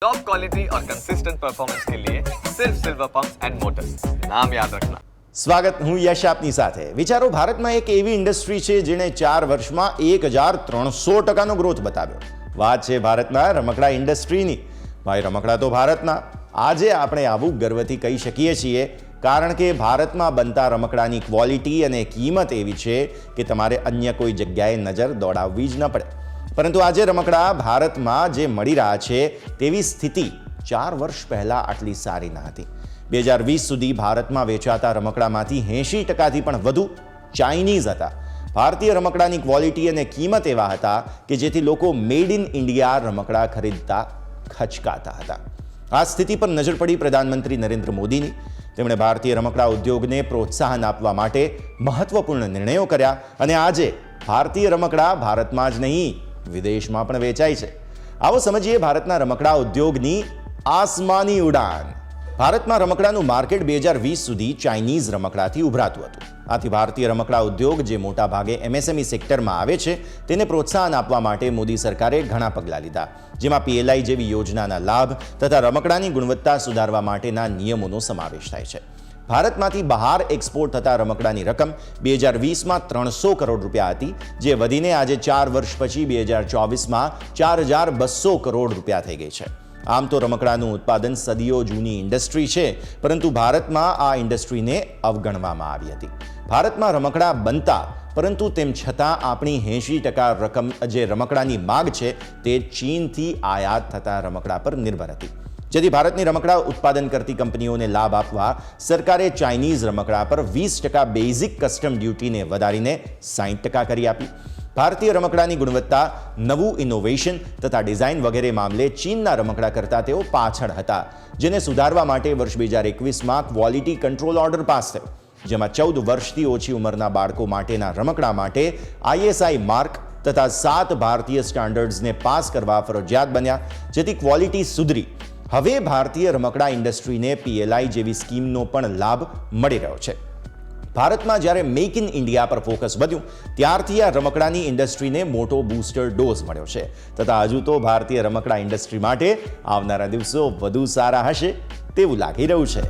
Top quality और consistent performance के लिए सिर्फ सिल्वर पंप्स एंड मोटर्स, नाम याद रखना। સ્વાગત, હું યશ આપની સાથે. વિચારો, ભારતમાં એક એવી ઇન્ડસ્ટ્રી છે જેણે 4 વર્ષમાં 1300% ગ્રોથ બતાવ્યો. વાત છે ભારતના રમકડા ઇન્ડસ્ટ્રીની. ભાઈ, રમકડા તો ભારતના. આજે આપણે આવું ગર્વથી કહી શકીએ છીએ કારણ કે ભારતમાં બનતા રમકડાની ક્વોલિટી અને કિંમત એવી છે કે તમારે અન્ય કોઈ જગ્યાએ નજર દોડાવવી જ ન પડે. પરંતુ આજે રમકડા ભારતમાં જે મળી રહ્યા છે તેવી સ્થિતિ 4 વર્ષ પહેલાં આટલી સારી ન હતી. 2020 સુધી ભારતમાં વેચાતા રમકડામાંથી 80%થી પણ વધુ ચાઇનીઝ હતા. ભારતીય રમકડાની ક્વોલિટી અને કિંમત એવા હતા કે જેથી લોકો મેડ ઇન ઇન્ડિયા રમકડા ખરીદતા ખચકાતા હતા. આ સ્થિતિ પર નજર પડી પ્રધાનમંત્રી નરેન્દ્ર મોદીની. તેમણે ભારતીય રમકડા ઉદ્યોગને પ્રોત્સાહન આપવા માટે મહત્વપૂર્ણ નિર્ણયો કર્યા અને આજે ભારતીય રમકડા ભારતમાં જ નહીં, વિદેશમાં પણ વેચાય છે. આવો સમજીએ ભારતના રમકડા ઉદ્યોગની આસમાની ઉડાન. ભારતમાં રમકડાનું માર્કેટ 2020 સુધી ચાઇનીઝ રમકડાથી ઉભરાતું હતું. આથી ભારતીય રમકડા ઉદ્યોગ, જે મોટા ભાગે એમએસએમઈ સેક્ટરમાં આવે છે, તેને પ્રોત્સાહન આપવા માટે મોદી સરકારે ઘણા પગલાં લીધા, જેમાં પીએલઆઈ જેવી યોજનાના લાભ તથા રમકડાની ગુણવત્તા સુધારવા માટેના નિયમોનો સમાવેશ થાય છે. ભારતમાંથી બહાર એક્સપોર્ટ થતા રમકડાની રકમ 2020માં 300 કરોડ રૂપિયા હતી, જે વધીને આજે 4 વર્ષ પછી 2024માં 4200 કરોડ રૂપિયા થઈ ગઈ છે. આમ તો રમકડાનું ઉત્પાદન સદીઓ જૂની ઇન્ડસ્ટ્રી છે, પરંતુ ભારતમાં આ ઇન્ડસ્ટ્રીને અવગણવામાં આવી હતી. ભારતમાં રમકડા બનતા, પરંતુ તેમ છતાં આપણી 80% રકમ જે રમકડાની માગ છે તે ચીનથી આયાત થતા રમકડા પર નિર્ભર હતી. જેથી ભારતની રમકડા ઉત્પાદન કરતી કંપનીઓને લાભ આપવા સરકારે ચાઇનીઝ રમકડા પર 20% બેઝિક કસ્ટમ ડ્યુટીને વધારીને 60% કરી આપી. ભારતીય રમકડાની ગુણવત્તા, નવું ઇનોવેશન તથા ડિઝાઇન વગેરે મામલે ચીનના રમકડા કરતાં તેઓ પાછળ હતા, જેને સુધારવા માટે વર્ષ 2021માં ક્વોલિટી કંટ્રોલ ઓર્ડર પાસ થયો, જેમાં 14 વર્ષથી ઓછી ઉંમરના બાળકો માટેના રમકડા માટે ISI માર્ક તથા 7 ભારતીય સ્ટાન્ડર્ડ્સને પાસ કરવા ફરજિયાત બન્યા, જેથી ક્વોલિટી સુધરી. હવે ભારતીય રમકડા ઇન્ડસ્ટ્રીને પીએલઆઈ જેવી સ્કીમનો પણ લાભ મળી રહ્યો છે. ભારતમાં જ્યારે મેક ઇન ઇન્ડિયા પર ફોકસ વધ્યું, ત્યારથી આ રમકડાની ઇન્ડસ્ટ્રીને મોટો બૂસ્ટર ડોઝ મળ્યો છે. તથા હજુ તો ભારતીય રમકડા ઇન્ડસ્ટ્રી માટે આવનારા દિવસો વધુ સારા હશે તેવું લાગી રહ્યું છે.